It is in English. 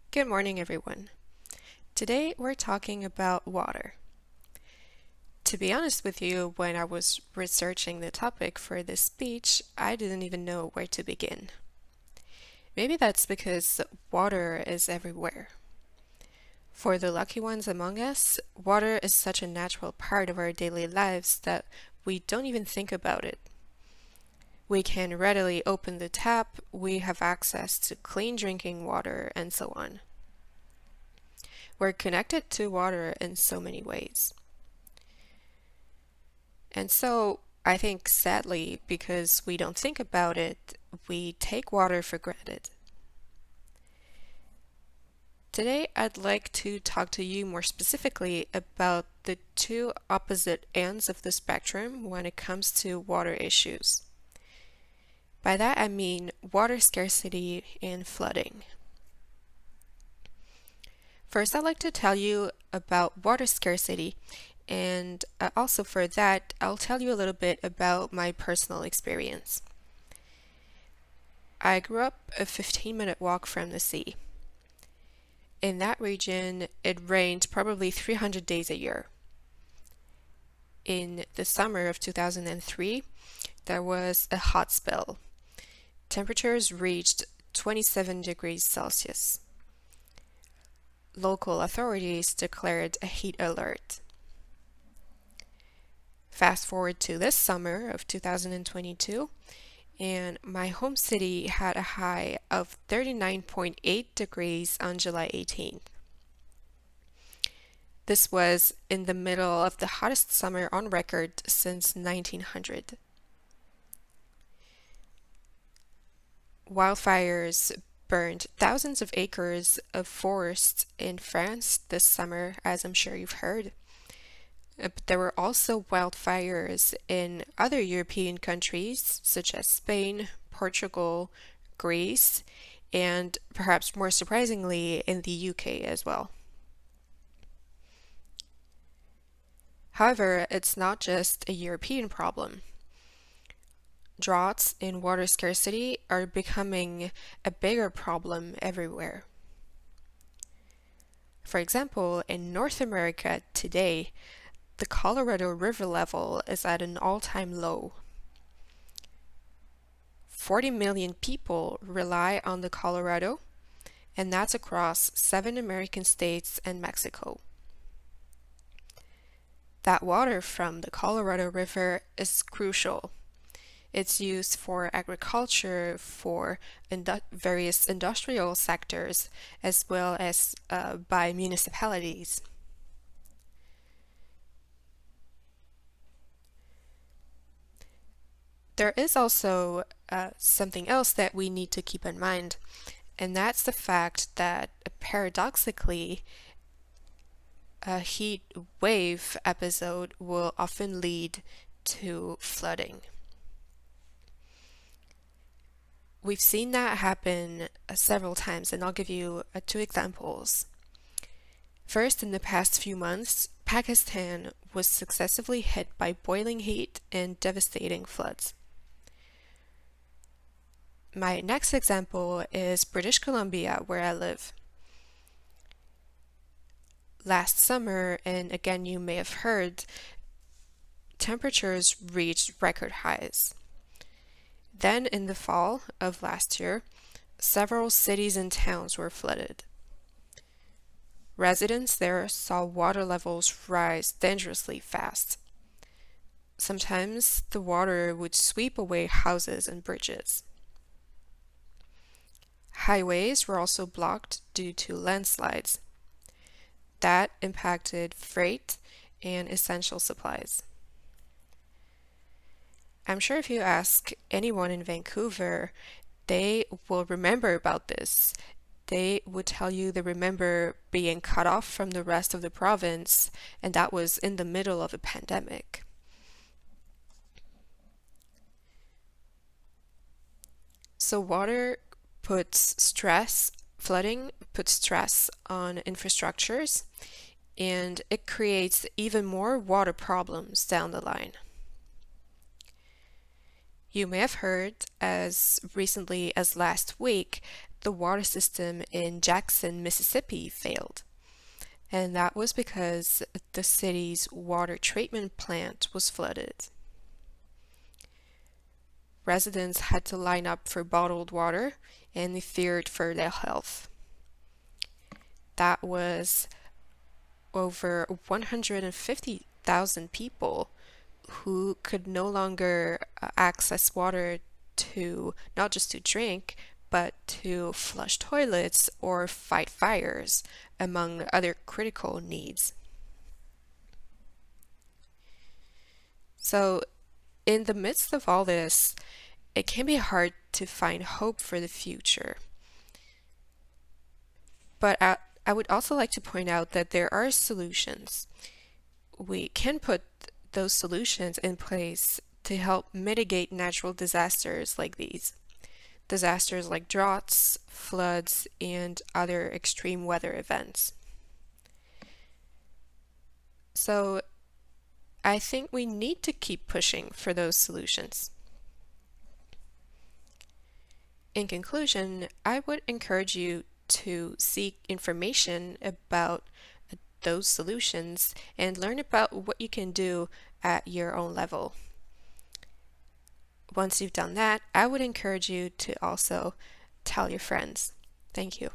Good morning, everyone. Today we're talking about water. To be honest with you, when I was researching the topic for this speech, I didn't even know where to begin. Maybe that's because water is everywhere. For the lucky ones among us, water is such a natural part of our daily lives that we don't even think about it. We can readily open the tap, we have access to clean drinking water, and so on. We're connected to water in so many ways. And so I think sadly, because we don't think about it, we take water for granted. Today, I'd like to talk to you more specifically about the two opposite ends of the spectrum when it comes to water issues. By that, I mean water scarcity and flooding. First, I'd like to tell you about water scarcity, and also for that, I'll tell you a little bit about my personal experience. I grew up a 15-minute walk from the sea. In that region, it rained probably 300 days a year. In the summer of 2003, there was a hot spell. Temperatures reached 27 degrees Celsius. Local authorities declared a heat alert. Fast forward to this summer of 2022, and my home city had a high of 39.8 degrees on July 18th. This was in the middle of the hottest summer on record since 1900. Wildfires burned thousands of acres of forest in France this summer, as I'm sure you've heard. But there were also wildfires in other European countries, such as Spain, Portugal, Greece, and perhaps more surprisingly, in the UK as well. However, it's not just a European problem. Droughts and water scarcity are becoming a bigger problem everywhere. For example, in North America today, the Colorado River level is at an all-time low. 40 million people rely on the Colorado, and that's across 7 American states and Mexico. That water from the Colorado River is crucial. It's used for agriculture, for various industrial sectors, as well as by municipalities. There is also something else that we need to keep in mind, and that's the fact that paradoxically, a heat wave episode will often lead to flooding. We've seen that happen several times, and I'll give you two examples. First, in the past few months, Pakistan was successively hit by boiling heat and devastating floods. My next example is British Columbia, where I live. Last summer, and again you may have heard, temperatures reached record highs. Then in the fall of last year, several cities and towns were flooded. Residents there saw water levels rise dangerously fast. Sometimes the water would sweep away houses and bridges. Highways were also blocked due to landslides. That impacted freight and essential supplies. I'm sure if you ask anyone in Vancouver, they will remember about this. They would tell you they remember being cut off from the rest of the province, and that was in the middle of a pandemic. So flooding puts stress on infrastructures, and it creates even more water problems down the line. You may have heard as recently as last week the water system in Jackson, Mississippi failed. And that was because the city's water treatment plant was flooded. Residents had to line up for bottled water and they feared for their health. That was over 150,000 people who could no longer access water to not just to drink, but to flush toilets or fight fires, among other critical needs. So, in the midst of all this, it can be hard to find hope for the future. But I would also like to point out that there are solutions. We can put those solutions in place to help mitigate natural disasters like these. Disasters like droughts, floods, and other extreme weather events. So I think we need to keep pushing for those solutions. In conclusion, I would encourage you to seek information about those solutions and learn about what you can do at your own level. Once you've done that, I would encourage you to also tell your friends. Thank you.